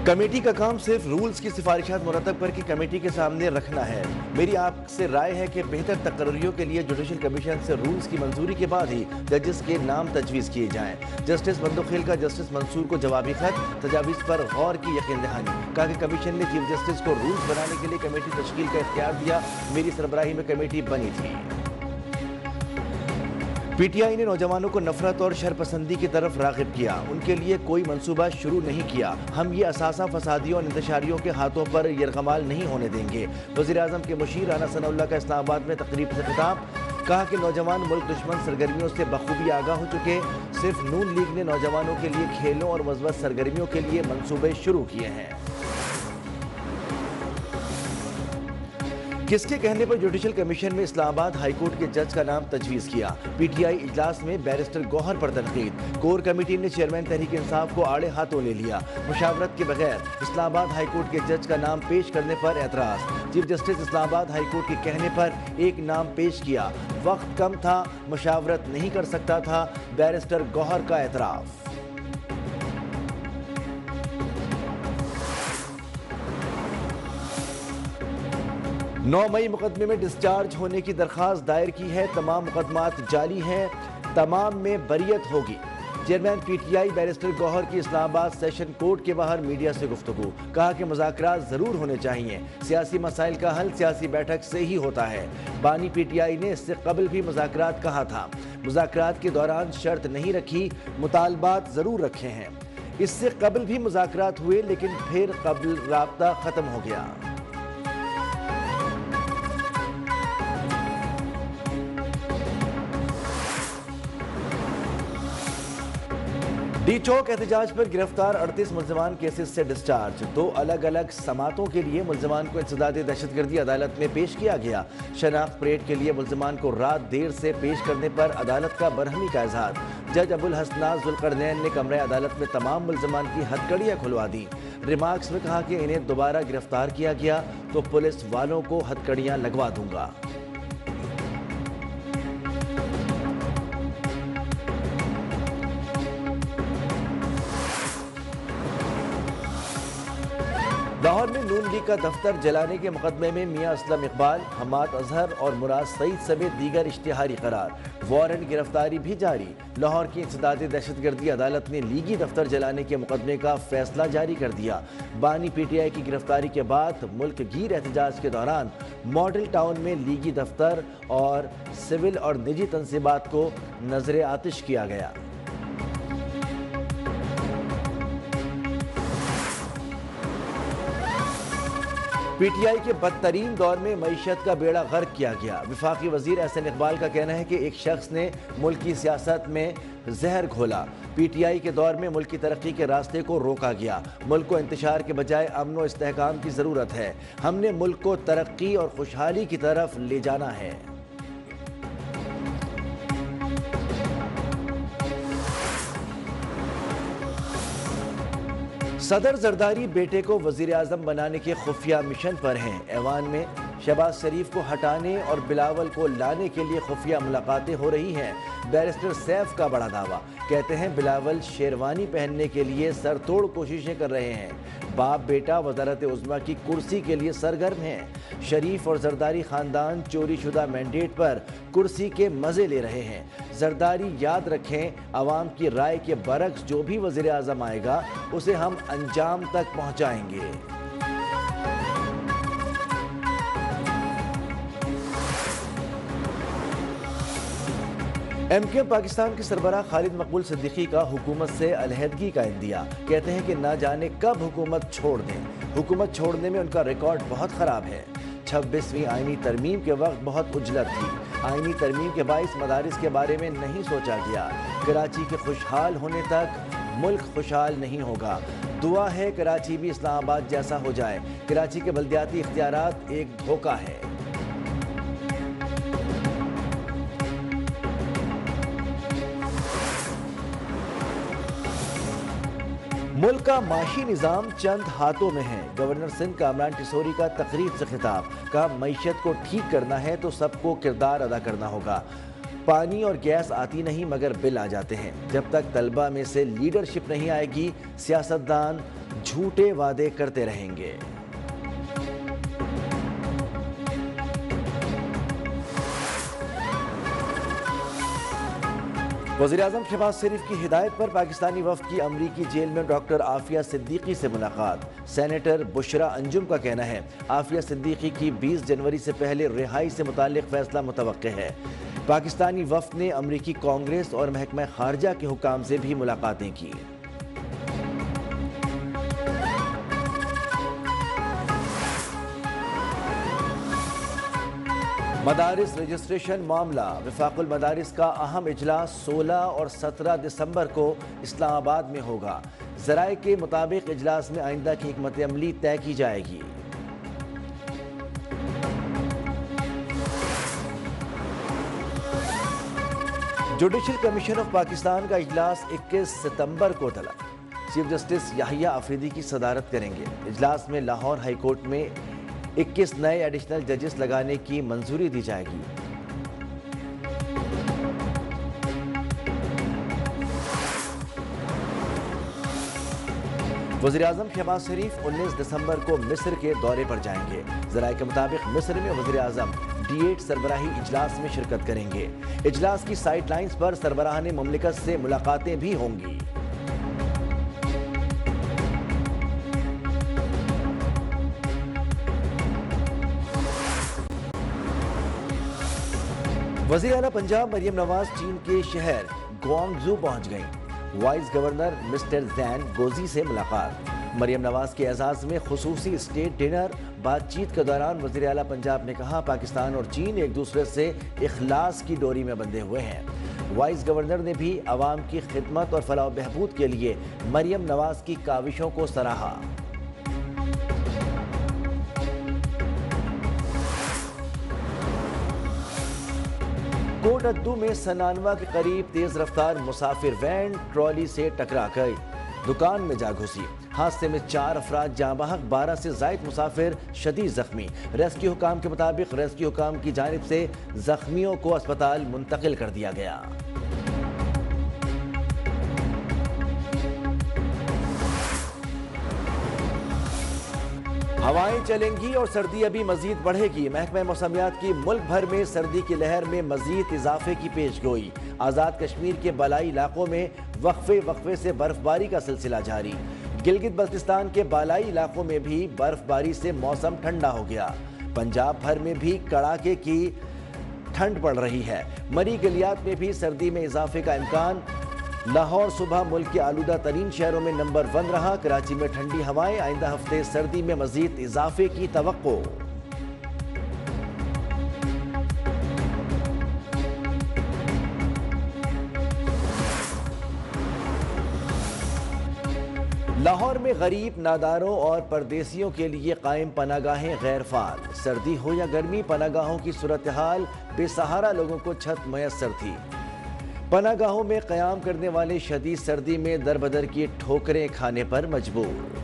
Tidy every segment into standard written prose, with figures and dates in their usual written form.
Committee का काम सिर्फ रूल्स की सिफारिशात मुरतब करके कमेटी के सामने रखना है। मेरी आपसे राय है कि बेहतर तकर्रियों के लिए जुडिशल कमीशन से रूल्स की मंजूरी के बाद ही जजेस के नाम तजवीज़ किए जाएं। जस्टिस बंदोखेल का जस्टिस मंसूर को जवाबी खत, तजावीज़ पर गौर की यकीन दहानी। कहा कि कमीशन ने चीफ जस्टिस को रूल्स बनाने के लिए कमेटी तश्कील का इख्तियार दिया। मेरी सरबराही में कमेटी बनी थी। पीटीआई ने नौजवानों को नफरत और शरपसंदी की तरफ राग़िब किया। उनके लिए कोई मंसूबा शुरू नहीं किया। हम ये असासा फसादियों और इंतशारियों के हाथों पर यरगमाल नहीं होने देंगे। वज़ीर-ए-आज़म के मुशीर राना सनाउल्लाह का इस्लामाबाद में तकरीब से खिताब। कहा कि नौजवान मुल्क दुश्मन सरगर्मियों से बखूबी आगाह हो चुके। सिर्फ नून लीग ने नौजवानों के लिए खेलों और मज़बूत सरगर्मियों के लिए मंसूबे शुरू किए हैं। किसके कहने पर जुडिशल कमीशन में इस्लामाबाद हाई कोर्ट के जज का नाम तजवीज़ किया। पीटीआई इजलास में बैरिस्टर गौहर पर तनकीद। कोर कमेटी ने चेयरमैन तहरीक इंसाफ को आड़े हाथों ले लिया। मुशावरत के बगैर इस्लामाबाद हाई कोर्ट के जज का नाम पेश करने पर एतराज़। Chief justice Islamabad high court के कहने पर एक नाम पेश किया। वक्त कम था, मुशावरत नहीं कर सकता था। बैरिस्टर गौहर का एतराफ़। 9 मई मुकदमे में डिस्चार्ज होने की दरख्वास्त दायर की है। तमाम मुकदमात जारी हैं, तमाम में बरियत होगी। चेयरमैन पीटीआई बैरिस्टर गौहर की इस्लामाबाद सेशन कोर्ट के बाहर मीडिया से गुफ्तगू। कहा कि मुज़ाकरात ज़रूर होने चाहिए। सियासी मसाइल का हल सियासी बैठक से ही होता है। बानी पीटीआई ने इससे कबल भी मुज़ाकरात कहा था। मुज़ाकरात के दौरान शर्त नहीं रखी, मुतालबात ज़रूर रखे हैं। इससे कबल भी मुज़ाकरात हुए, लेकिन फिर कबल राब्ता ख़त्म हो गया। डी चौक एहतजाज पर गिरफ्तार 38 मुल्ज़िमान केसेस से डिस्चार्ज। 2 अलग अलग समातों के लिए मुल्ज़िमान को इंसदाद दहशतगर्दी अदालत में पेश किया गया। शनाख्त परेड के लिए मुल्ज़िमान को रात देर से पेश करने पर अदालत का बरहमी का इजहार। जज अबुल हसनात ज़ुल्करनैन ने कमरे अदालत में तमाम मुल्ज़िमान की हथकड़ियाँ खुलवा दी। रिमार्क्स में कहा कि इन्हें दोबारा गिरफ्तार किया गया तो पुलिस वालों को हथकड़ियाँ लगवा दूंगा। लाहौर में नून लीग का दफ्तर जलाने के मुकदमे में मियां असलम इकबाल, हमाद अजहर और मुराद सईद समेत दीगर इश्तिहारी करार। वारंट गिरफ्तारी भी जारी। लाहौर की इंसदाद दहशतगर्दी अदालत ने लीगी दफ्तर जलाने के मुकदमे का फैसला जारी कर दिया। बानी पीटीआई की गिरफ्तारी के बाद मुल्क गीर एहतजाज के दौरान मॉडल टाउन में लीगी दफ्तर और सिविल और निजी तंसीबात को नजर आतिश किया गया। पीटीआई के बदतरीन दौर में मईशत का बेड़ा गर्क किया गया। वफाकी वजीर एहसन इकबाल का कहना है कि एक शख्स ने मुल्क की सियासत में जहर घोला। पीटीआई के दौर में मुल्क की तरक्की के रास्ते को रोका गया। मुल्क को इंतशार के बजाय अमन व इस्तेहकाम की ज़रूरत है। हमने मुल्क को तरक्की और खुशहाली की तरफ ले जाना है। सदर जरदारी बेटे को वज़ीर-ए-आज़म बनाने के खुफिया मिशन पर हैं। ऐवान में शहबाज शरीफ को हटाने और बिलावल को लाने के लिए खुफिया मुलाकातें हो रही हैं। बैरिस्टर सैफ का बड़ा दावा। कहते हैं बिलावल शेरवानी पहनने के लिए सरतोड़ कोशिशें कर रहे हैं। बाप बेटा वज़ारत उज़्मा की कुर्सी के लिए सरगर्म हैं। शरीफ और जरदारी ख़ानदान चोरी शुदा मैंडेट पर कुर्सी के मज़े ले रहे हैं। जरदारी याद रखें, आवाम की राय के बरक्स जो भी वज़ीर-ए-आज़म आएगा उसे हम अंजाम तक पहुँचाएंगे। एमकेएम पाकिस्तान के सरबराह खालिद मकबूल सिद्दीकी का हुकूमत से अलहदगी का इंदिया। कहते हैं कि ना जाने कब हुकूमत छोड़ दें। हुकूमत छोड़ने में उनका रिकॉर्ड बहुत ख़राब है। 26वीं आईनी तरमीम के वक्त बहुत उजलत थी। आईनी तरमीम के बाइस मदारिस के बारे में नहीं सोचा गया। कराची के खुशहाल होने तक मुल्क खुशहाल नहीं होगा। दुआ है कराची भी इस्लामाबाद जैसा हो जाए। कराची के बल्दियाती इख्तियारात एक धोखा है। मुल्क का माशी निज़ाम चंद हाथों में है। गवर्नर सिंध कामरान टिसोरी का तकरीब से खिताब। कहा मईशत को ठीक करना है तो सबको किरदार अदा करना होगा। पानी और गैस आती नहीं मगर बिल आ जाते हैं। जब तक तलबा में से लीडरशिप नहीं आएगी सियासतदान झूठे वादे करते रहेंगे। वज़ीर-ए-आज़म शहबाज शरीफ की हिदायत पर पाकिस्तानी वफ़द की अमरीकी जेल में डॉक्टर आफिया सिद्दीकी से मुलाकात। सेनेटर बुशरा अंजुम का कहना है आफिया सिद्दीकी की 20 जनवरी से पहले रिहाई से मुताल्लिक़ फैसला मुतवक्के है। पाकिस्तानी वफ़द ने अमरीकी कांग्रेस और महकमा खारजा के हुकाम से भी मुलाकातें की। मदारिस रजिस्ट्रेशन मामला। वफाकुल मदारिस का अहम इजलास 16 और 17 दिसंबर को इस्लामाबाद में होगा। ज़राए के मुताबिक इजलास में आइंदा की हिकमत अमली तय की जाएगी। जुडिशल कमीशन ऑफ पाकिस्तान का इजलास 21 सितंबर को तलब। चीफ जस्टिस याहिया अफरीदी की सदारत करेंगे। इजलास में लाहौर हाई कोर्ट में 21 नए एडिशनल जजेस लगाने की मंजूरी दी जाएगी। वज़ीर-ए-आज़म शहबाज शरीफ 19 दिसंबर को मिस्र के दौरे पर जाएंगे। ज़राए के मुताबिक मिस्र में वज़ीर-ए-आज़म D8 सरबराही इजलास में शिरकत करेंगे। इजलास की साइड लाइन्स पर सरबराहान मुमलिकत से मुलाकातें भी होंगी। वज़ीर आला पंजाब मरियम नवाज चीन के शहर ग्वांगझू पहुंच गईं। Vice governor mister Jain goji से मुलाकात। मरियम नवाज के एजाज़ में खुसूसी स्टेट डिनर। बातचीत के दौरान वज़ीर आला पंजाब ने कहा पाकिस्तान और चीन एक दूसरे से इखलास की डोरी में बंधे हुए हैं। वाइस गवर्नर ने भी अवाम की खिदमत और फलाह बहबूद के लिए मरियम नवाज की काविशों को सराहा। कोटअद्दू में सनानवा के करीब तेज रफ्तार मुसाफिर वैन ट्रॉली से टकरा गई, दुकान में जा घुसी। हादसे में 4 अफराद जाँ बहक, 12 से ज़ायद मुसाफिर शदीद जख्मी। रेस्क्यू हुकाम के मुताबिक रेस्क्यू हुकाम की जानिब से जख्मियों को अस्पताल मुंतकिल कर दिया गया। हवाएं चलेंगी और सर्दी अभी मजीद बढ़ेगी। महकमा मौसमियात की मुल्क भर में सर्दी की लहर में मजीद इजाफे की पेशगोई। आज़ाद कश्मीर के बालाई इलाकों में वक्फे से बर्फबारी का सिलसिला जारी। गिलगित बल्तिस्तान के बालाई इलाकों में भी बर्फबारी से मौसम ठंडा हो गया। पंजाब भर में भी कड़ाके की ठंड पड़ रही है। मरी गलियात में भी सर्दी में इजाफे का इम्कान। लाहौर सुबह मुल्क के आलूदा तरीन शहरों में नंबर 1 रहा। कराची में ठंडी हवाएं। आइंदा हफ्ते सर्दी में मजीद इजाफे की तवक्को। लाहौर में गरीब, नादारों और परदेसियों के लिए कायम पनागाहें गैर फाल। सर्दी हो या गर्मी, पनागाहों की सूरत हाल बेसहारा लोगों को छत मयसर थी। पनागाहों में क़याम करने वाले शदीद सर्दी में दरबदर की ठोकरें खाने पर मजबूर।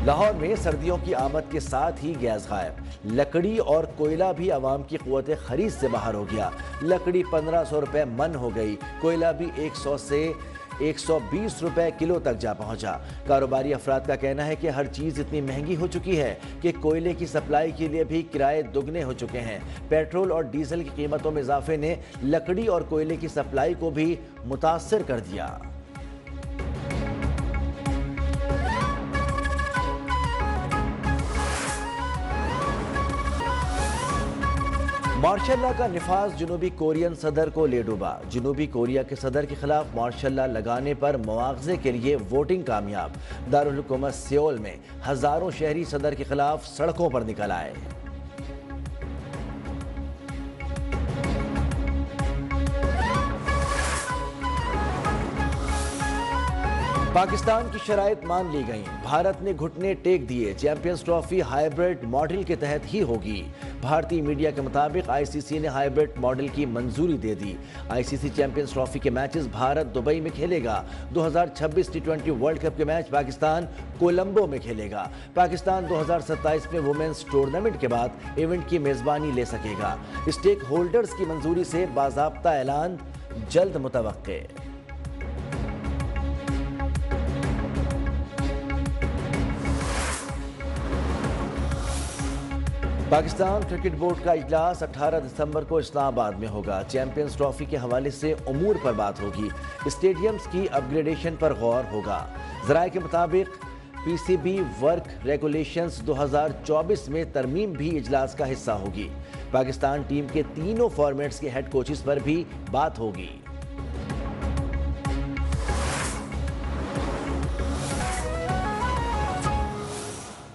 लाहौर में सर्दियों की आमद के साथ ही गैस गायब। लकड़ी और कोयला भी आवाम की क़ुव्वत खरीद से बाहर हो गया। लकड़ी 1500 रुपए मन हो गई। कोयला भी 100 से 120 रुपए किलो तक जा पहुंचा। कारोबारी अफराद का कहना है कि हर चीज़ इतनी महंगी हो चुकी है कि कोयले की सप्लाई के लिए भी किराए दुगने हो चुके हैं। पेट्रोल और डीजल की कीमतों में इजाफे ने लकड़ी और कोयले की सप्लाई को भी मुतासर कर दिया। मार्शल लॉ का निफाज जुनूबी कोरियन सदर को ले डूबा। जुनूबी कोरिया के सदर के खिलाफ मार्शल लॉ लगाने पर मुआवजे के लिए वोटिंग कामयाब। दारुल हुकूमत सियोल में हजारों शहरी सदर के खिलाफ सड़कों पर निकल आए। पाकिस्तान की शराइत मान ली गई। भारत ने घुटने टेक दिए। चैंपियंस ट्रॉफी हाइब्रिड मॉडल के तहत ही होगी। भारतीय मीडिया के मुताबिक आईसीसी ने हाइब्रिड मॉडल की मंजूरी दे दी। आईसीसी चैंपियंस ट्रॉफी के मैचेस भारत दुबई में खेलेगा। 2026 टी20 वर्ल्ड कप के मैच पाकिस्तान कोलंबो में खेलेगा। पाकिस्तान 2027 में वुमेन्स टूर्नामेंट के बाद इवेंट की मेजबानी ले सकेगा। स्टेक होल्डर्स की मंजूरी से बाज़ाब्ता ऐलान जल्द मुतवक्के। پاکستان کرکٹ بورڈ کا اجلاس 18 دسمبر کو اسلام آباد میں ہوگا۔ چیمپئنز ٹرافی کے حوالے سے امور پر بات ہوگی۔ اسٹیڈیمز کی اپ گریڈیشن پر غور ہوگا۔ ذرائع کے مطابق پی سی بی ورک ریگولیشنز 2024 میں ترمیم بھی اجلاس کا حصہ ہوگی۔ پاکستان ٹیم کے تینوں فارمیٹس کے ہیڈ کوچز پر بھی بات ہوگی۔